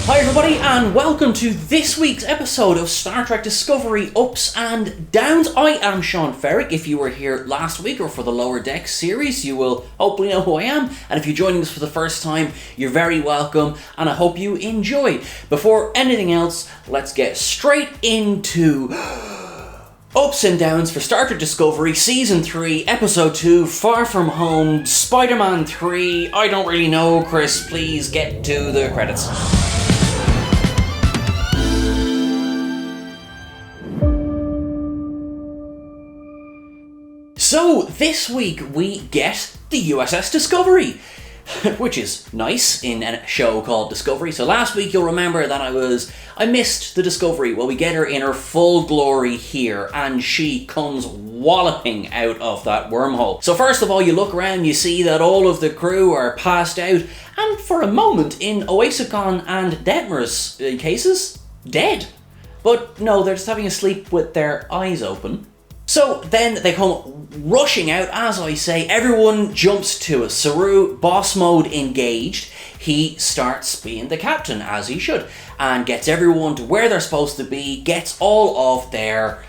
Hi everybody and welcome to this week's episode of Star Trek Discovery Ups and Downs. I am Seán Ferrick. If you were here last week or for the Lower Deck series, you will hopefully know who I am. And if you're joining us for the first time, you're very welcome and I hope you enjoy. Before anything else, let's get straight into Ups and Downs for Star Trek Discovery Season 3, Episode 2, Far From Home, Spider-Man 3. I don't really know, Chris. Please get to the credits. So, this week we get the USS Discovery, which is nice in a show called Discovery. So last week you'll remember that I missed the Discovery. Well, we get her in her full glory here, and she comes walloping out of that wormhole. So first of all, you look around, you see that all of the crew are passed out, and for a moment, in Oasicon and Detmer's cases, dead. But no, they're just having a sleep with their eyes open. So then they come rushing out, as I say, everyone jumps to it. Saru, boss mode engaged, he starts being the captain, as he should, and gets everyone to where they're supposed to be, gets all of their,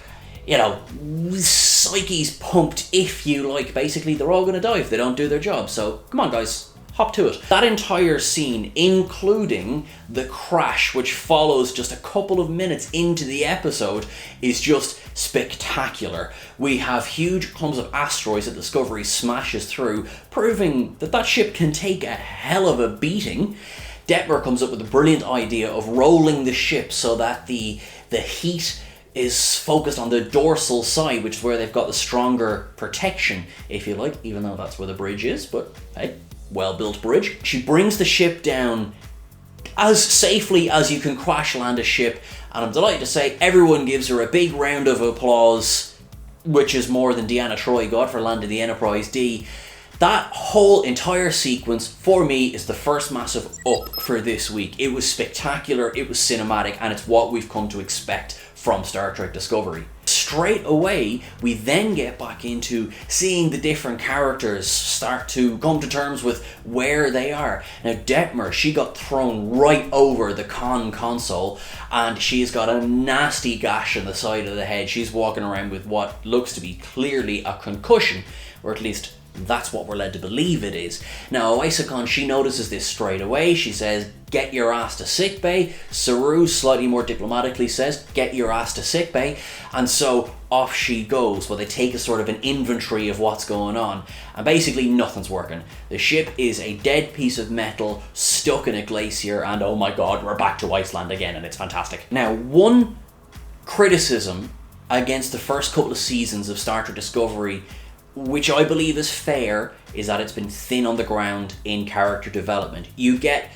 psyches pumped, if you like. Basically, they're all going to die if they don't do their job, so come on guys. Hop to it. That entire scene, including the crash, which follows just a couple of minutes into the episode, is just spectacular. We have huge clumps of asteroids that Discovery smashes through, proving that that ship can take a hell of a beating. Detmer comes up with the brilliant idea of rolling the ship so that the heat is focused on the dorsal side, which is where they've got the stronger protection, if you like, even though that's where the bridge is, but hey. Well-built bridge. She brings the ship down as safely as you can crash land a ship, and I'm delighted to say everyone gives her a big round of applause, which is more than Deanna Troi got for landing the Enterprise D. That whole entire sequence, for me, is the first massive up for this week. It was spectacular, it was cinematic, and it's what we've come to expect from Star Trek Discovery. Straight away, we then get back into seeing the different characters start to come to terms with where they are. Now, Detmer, she got thrown right over the console, and she's got a nasty gash on the side of the head. She's walking around with what looks to be clearly a concussion, or at least that's what we're led to believe it is. Now, Oasicon, she notices this straight away. She says, get your ass to sickbay. Saru, slightly more diplomatically, says, get your ass to sickbay. And so off she goes. Well, they take a sort of an inventory of what's going on. And basically nothing's working. The ship is a dead piece of metal stuck in a glacier. And oh my god, we're back to Iceland again. And it's fantastic. Now, one criticism against the first couple of seasons of Star Trek Discovery, which I believe is fair, is that it's been thin on the ground in character development. You get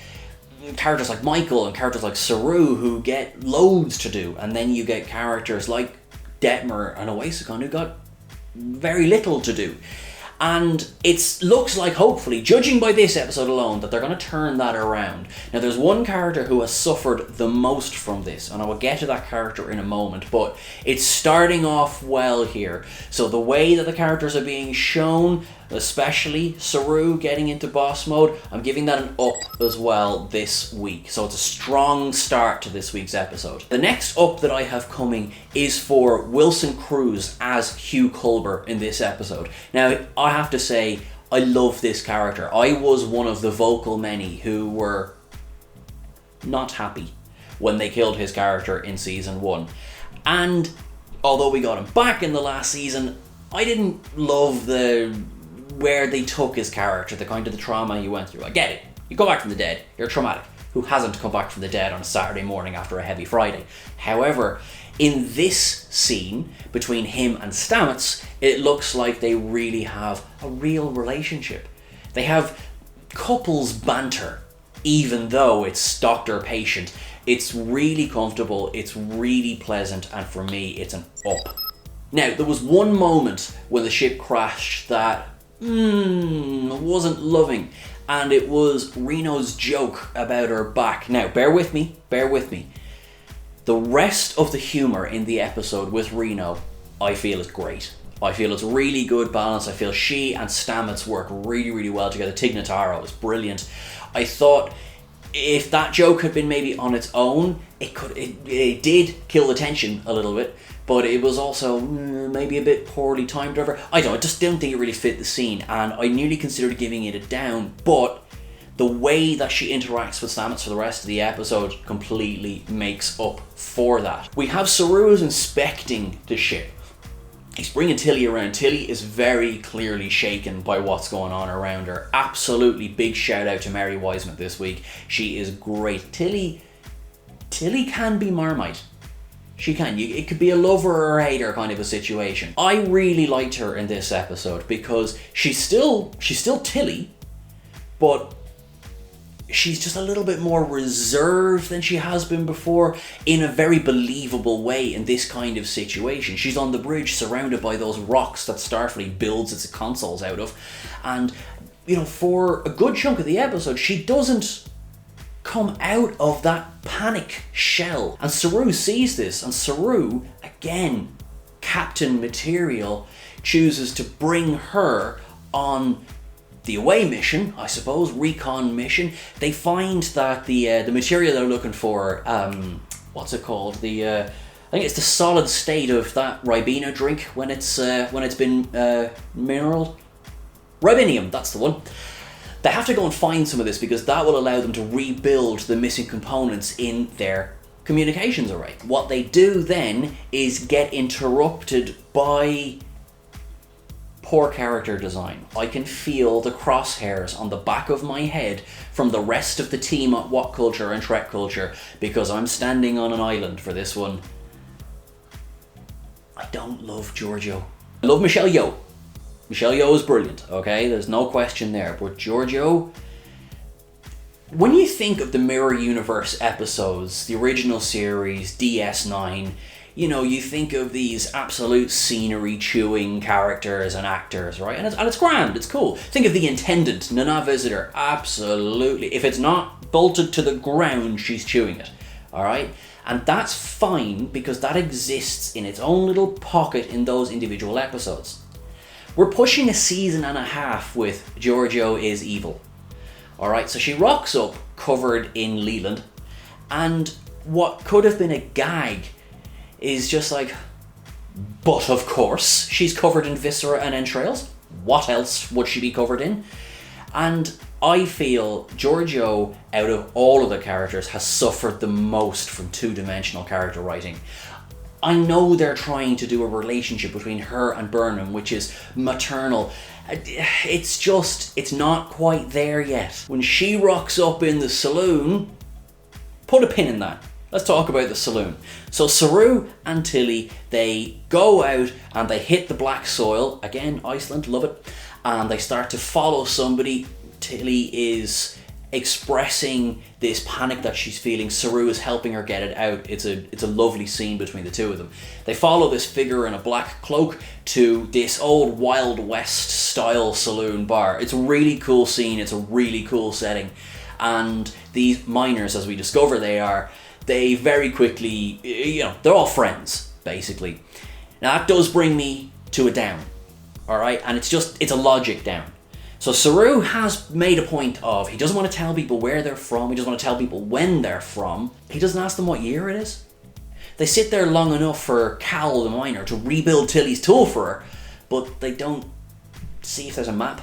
characters like Michael and characters like Saru who get loads to do, and then you get characters like Detmer and Oasicon who got very little to do. And it looks like, hopefully, judging by this episode alone, that they're going to turn that around. Now, there's one character who has suffered the most from this, and I will get to that character in a moment, but it's starting off well here. So the way that the characters are being shown, especially Saru getting into boss mode, I'm giving that an up as well this week. So it's a strong start to this week's episode. The next up that I have coming is for Wilson Cruz as Hugh Culber in this episode. Now, I have to say, I love this character. I was one of the vocal many who were not happy when they killed his character in season 1. And although we got him back in the last season, I didn't love where they took his character, the kind of the trauma he went through. I get it. You go back from the dead, you're traumatic. Who hasn't come back from the dead on a Saturday morning after a heavy Friday? However, in this scene between him and Stamets, it looks like they really have a real relationship. They have couples banter, even though it's doctor-patient. It's really comfortable, it's really pleasant, and for me, it's an up. Now, there was one moment when the ship crashed that wasn't loving, and it was Reno's joke about her back. Now, bear with me. The rest of the humour in the episode with Reno, I feel is great. I feel it's really good balance. I feel she and Stamets work really, really well together. Tig Notaro is brilliant. I thought If that joke had been maybe on its own, it did kill the tension a little bit, but it was also maybe a bit poorly timed or whatever. I just don't think it really fit the scene, and I nearly considered giving it a down, but the way that she interacts with Stamets for the rest of the episode completely makes up for that. We have Saru is inspecting the ship. He's bringing Tilly around. Tilly is very clearly shaken by what's going on around her. Absolutely big shout out to Mary Wiseman this week. She is great. Tilly can be Marmite. She can. It could be a lover or a hater kind of a situation. I really liked her in this episode because she's still Tilly, but she's just a little bit more reserved than she has been before in a very believable way in this kind of situation. She's on the bridge surrounded by those rocks that Starfleet builds its consoles out of. And, for a good chunk of the episode, she doesn't come out of that panic shell. And Saru sees this, and Saru, again, captain material, chooses to bring her on the away mission, I suppose, recon mission. They find that the material they're looking for, what's it called? I think it's the solid state of that Ribena drink when it's been mineral. Ribenium, that's the one. They have to go and find some of this because that will allow them to rebuild the missing components in their communications array. What they do then is get interrupted by poor character design. I can feel the crosshairs on the back of my head from the rest of the team at What Culture and Trek Culture because I'm standing on an island for this one. I don't love Giorgio. I love Michelle Yeoh. Michelle Yeoh is brilliant, okay? There's no question there. But Giorgio, when you think of the Mirror Universe episodes, the original series, DS9, you think of these absolute scenery-chewing characters and actors, right? And it's grand, it's cool. Think of the Intendant, Nana Visitor, absolutely. If it's not bolted to the ground, she's chewing it, all right? And that's fine because that exists in its own little pocket in those individual episodes. We're pushing a season and a half with Giorgio is evil, all right? So she rocks up covered in Leland, and what could have been a gag is just like, but of course, she's covered in viscera and entrails. What else would she be covered in? And I feel Giorgio, out of all of the characters, has suffered the most from two-dimensional character writing. I know they're trying to do a relationship between her and Burnham, which is maternal. It's not quite there yet. When she rocks up in the saloon, put a pin in that. Let's talk about the saloon. So Saru and Tilly, they go out and they hit the black soil. Again, Iceland, love it. And they start to follow somebody. Tilly is expressing this panic that she's feeling. Saru is helping her get it out. It's a lovely scene between the two of them. They follow this figure in a black cloak to this old Wild West style saloon bar. It's a really cool scene. It's a really cool setting. And these miners, as we discover they very quickly, they're all friends, basically. Now that does bring me to a down, all right? And it's a logic down. So Saru has made a point of, he doesn't want to tell people where they're from, he doesn't want to tell people when they're from. He doesn't ask them what year it is. They sit there long enough for Cal the miner to rebuild Tilly's tool for her, but they don't see if there's a map.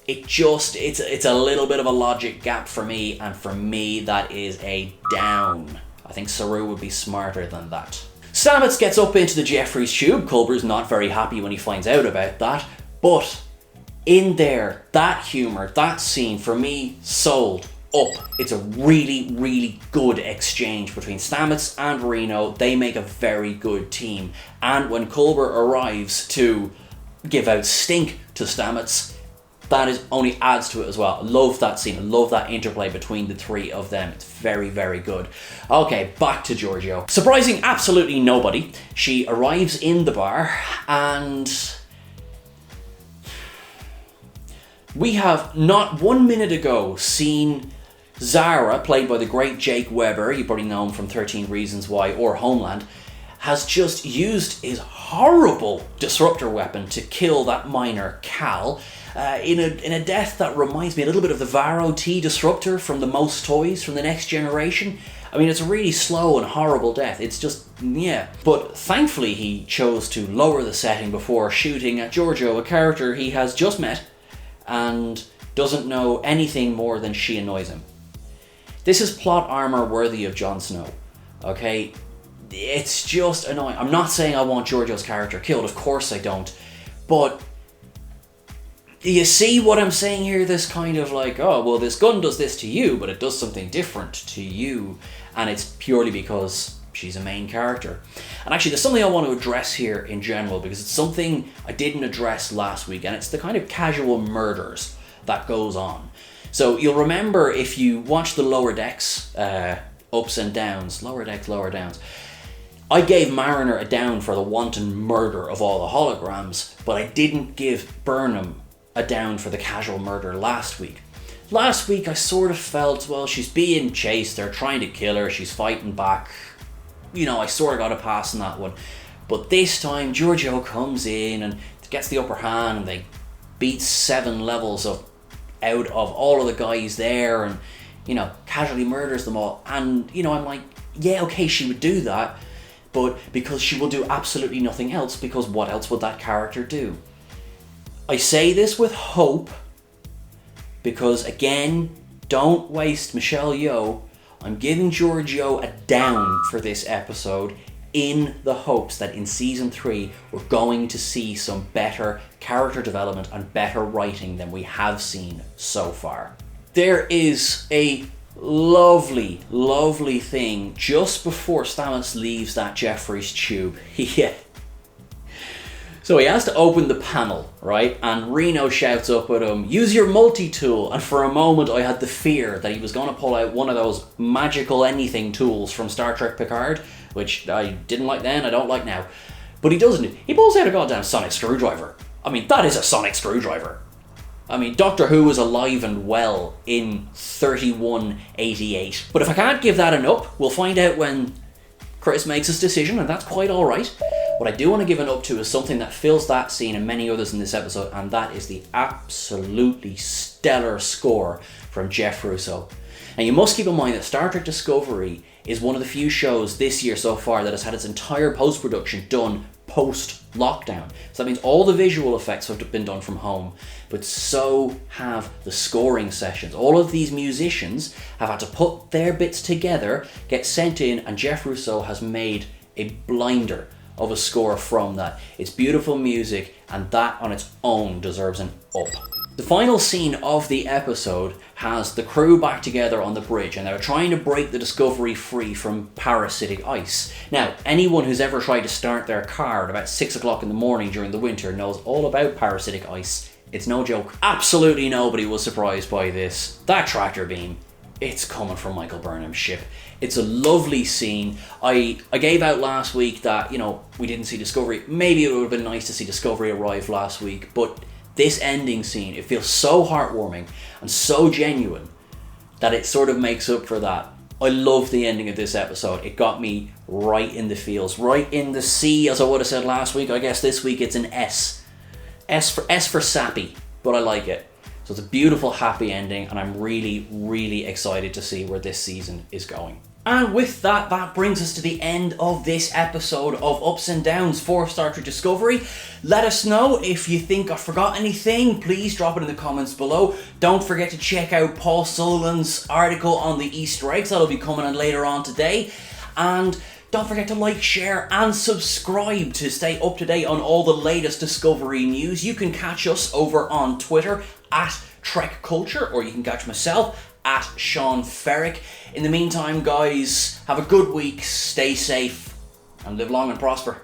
It's a little bit of a logic gap for me, and for me that is a down. I think Saru would be smarter than that. Stamets gets up into the Jeffries tube. Culber's not very happy when he finds out about that, but in there, that humour, that scene, for me, sold up. It's a really, really good exchange between Stamets and Reno. They make a very good team. And when Culber arrives to give out stink to Stamets, that only adds to it as well. I love that scene. I love that interplay between the three of them. It's very, very good. Okay, back to Giorgio. Surprising absolutely nobody, she arrives in the bar and we have not 1 minute ago seen Zara, played by the great Jake Weber, you probably know him from 13 Reasons Why or Homeland, has just used his horrible disruptor weapon to kill that miner, Cal. in a death that reminds me a little bit of the Varo T Disruptor from the Most Toys from the Next Generation. I mean, it's a really slow and horrible death. It's just, yeah. But thankfully he chose to lower the setting before shooting at Giorgio, a character he has just met and doesn't know anything more than she annoys him. This is plot armor worthy of Jon Snow, okay? It's just annoying. I'm not saying I want Giorgio's character killed, of course I don't, but you see what I'm saying here? This kind of like, oh, well, this gun does this to you, but it does something different to you. And it's purely because she's a main character. And actually, there's something I want to address here in general, because it's something I didn't address last week, and it's the kind of casual murders that goes on. So you'll remember if you watch the Lower Decks, ups and downs, Lower Decks, Lower Downs, I gave Mariner a down for the wanton murder of all the holograms, but I didn't give Burnham a down for the casual murder last week. Last week I sort of felt, well, she's being chased, they're trying to kill her, she's fighting back. You know, I sort of got a pass on that one. But this time, Giorgio comes in and gets the upper hand, and they beat 7 levels out of all of the guys there, and, you know, casually murders them all. And, you know, I'm like, yeah, okay, she would do that, but because she will do absolutely nothing else, because what else would that character do? I say this with hope, because again, don't waste Michelle Yeoh. I'm giving Giorgio a down for this episode in the hopes that in season 3 we're going to see some better character development and better writing than we have seen so far. There is a lovely, lovely thing just before Stamets leaves that Jeffries tube. So he has to open the panel, right? And Reno shouts up at him, use your multi-tool. And for a moment I had the fear that he was going to pull out one of those magical anything tools from Star Trek Picard, which I didn't like then, I don't like now. But he doesn't. He pulls out a goddamn sonic screwdriver. I mean, that is a sonic screwdriver. I mean, Doctor Who was alive and well in 3188. But if I can't give that an up, we'll find out when Chris makes his decision, and that's quite alright. What I do want to give an up to is something that fills that scene and many others in this episode, and that is the absolutely stellar score from Jeff Russo. And you must keep in mind that Star Trek Discovery is one of the few shows this year so far that has had its entire post-production done post-lockdown. So that means all the visual effects have been done from home, but so have the scoring sessions. All of these musicians have had to put their bits together, get sent in, and Jeff Russo has made a blinder of a score from that. It's beautiful music, and that on its own deserves an up. The final scene of the episode has the crew back together on the bridge, and they're trying to break the Discovery free from parasitic ice. Now, anyone who's ever tried to start their car at about 6 o'clock in the morning during the winter knows all about parasitic ice. It's no joke. Absolutely nobody was surprised by this. That tractor beam, it's coming from Michael Burnham's ship. It's a lovely scene. I gave out last week that, you know, we didn't see Discovery. Maybe it would have been nice to see Discovery arrive last week, but this ending scene, it feels so heartwarming and so genuine that it sort of makes up for that. I love the ending of this episode. It got me right in the feels, right in the C, as I would have said last week. I guess this week it's an S. S for sappy, but I like it. So it's a beautiful, happy ending, and I'm really, really excited to see where this season is going. And with that, that brings us to the end of this episode of Ups and Downs for Star Trek Discovery. Let us know if you think I forgot anything. Please drop it in the comments below. Don't forget to check out Paul Sullivan's article on the Easter eggs. That'll be coming in later on today. And don't forget to like, share, and subscribe to stay up to date on all the latest Discovery news. You can catch us over on Twitter at Trek Culture, or you can catch myself at Seán Ferrick. In the meantime, guys, have a good week, stay safe, and live long and prosper.